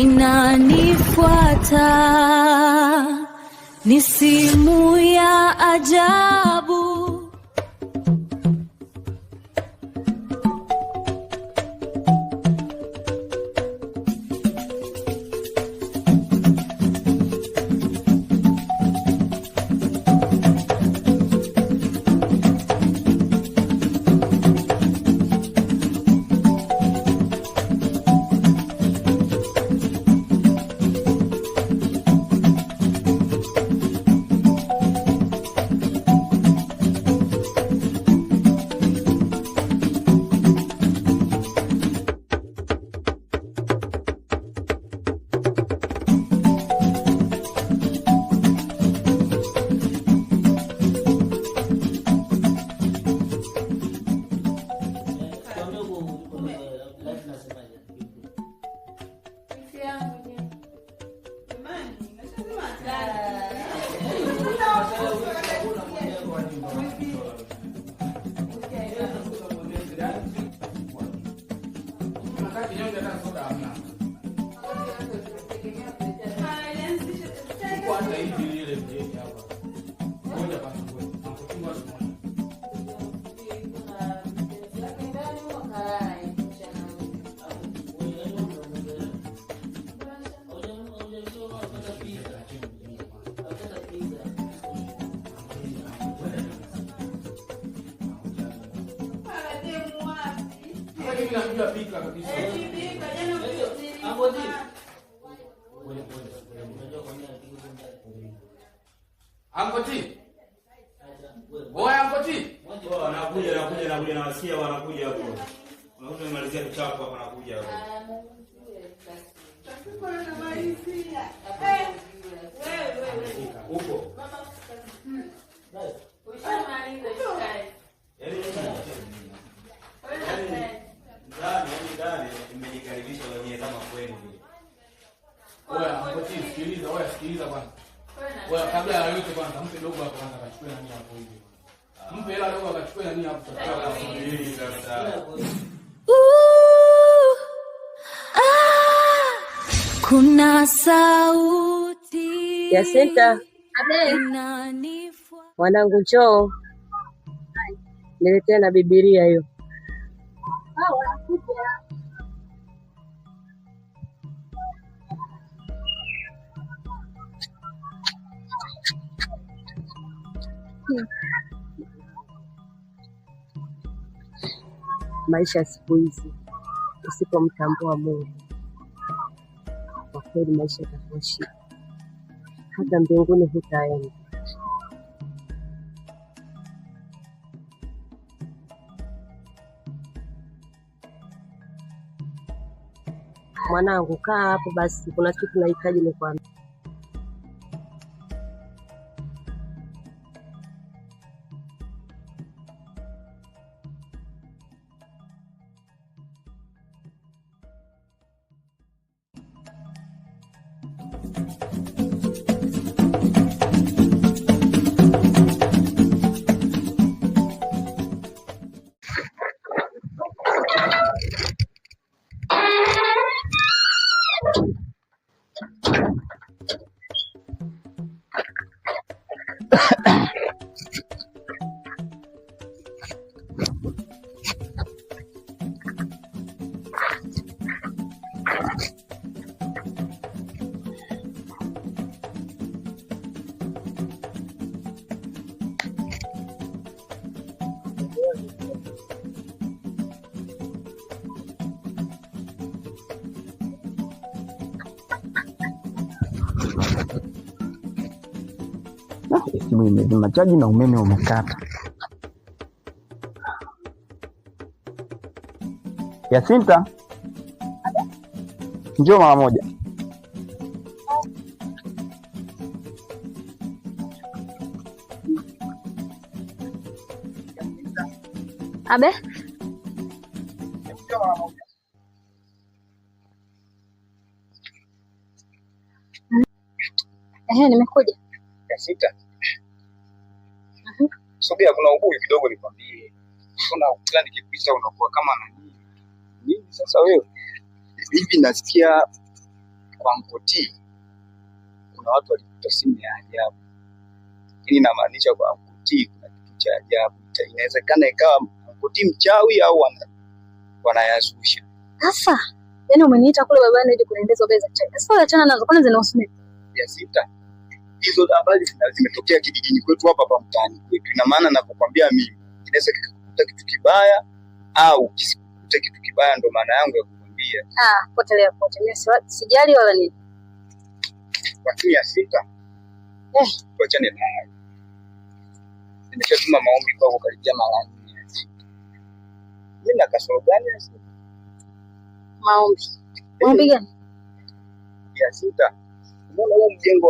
inanifuata, ni simu ya ajabu. Angoti. Oya Angoti. Nakuja na wasikia wanakuja hapo. Unakuja nimalizia kuchapa hapa nakuja hapo. Upo. Ndani nimejikaribisha wenyewe kama kweli. Oya Angoti, sikiliza kwanza. Wewe kabla ya yote kwanza mpe dogo hapo kwanza akachukue nani hapo hivi. Mpe hela dogo akachukue nani hapo sasa. Kuna sauti Jacinta, mwanangu njoo. Niletea na Biblia hiyo. Maisha siku hizi usipomtambua Mungu, kwa kweli maisha yatakuwa shida, hata mbinguni hutaenda. Mwanangu kaa hapo basi, kuna kitu tunahitaji nikwambie. Simu imezima chaji na umeme umekata. Jacinta, njoo mara moja. Abe? Njoo mara moja. Nimekuja. Jacinta. Sogea, kuna ubuyu kidogo nikwambie. Kuna kila nikipita unakuwa kama nani? Nini sasa wewe? Hivi nasikia kwa Ankoti kuna watu walikuta simu ya ajabu. Hii inamaanisha kwa Ankoti kuna kitu cha ajabu. Inawezekana ikawa Ankoti mchawi au wanayazusha. Sasa, yaani umeniita kule babani ili kuniendeza bei za chai. Sasa achana nazo, kwani zinahusu nini? Ya sita. Hizo habari zimetokea kijijini kwetu hapa mtaani kwetu. Ina maana ninapokuambia mimi, inaweza kukuta kitu kibaya au kisikute kitu kibaya, ndo maana yangu ya kukwambia. Potelea pote. Mimi sijali wala nini. Lakini ya sita. Tuachane nayo. Nimeshatuma maombi kwako karibia mara 4. Mimi na kasoro gani ya sita? Maombi. Maombi gani? Ya sita. Mbona huu mjengo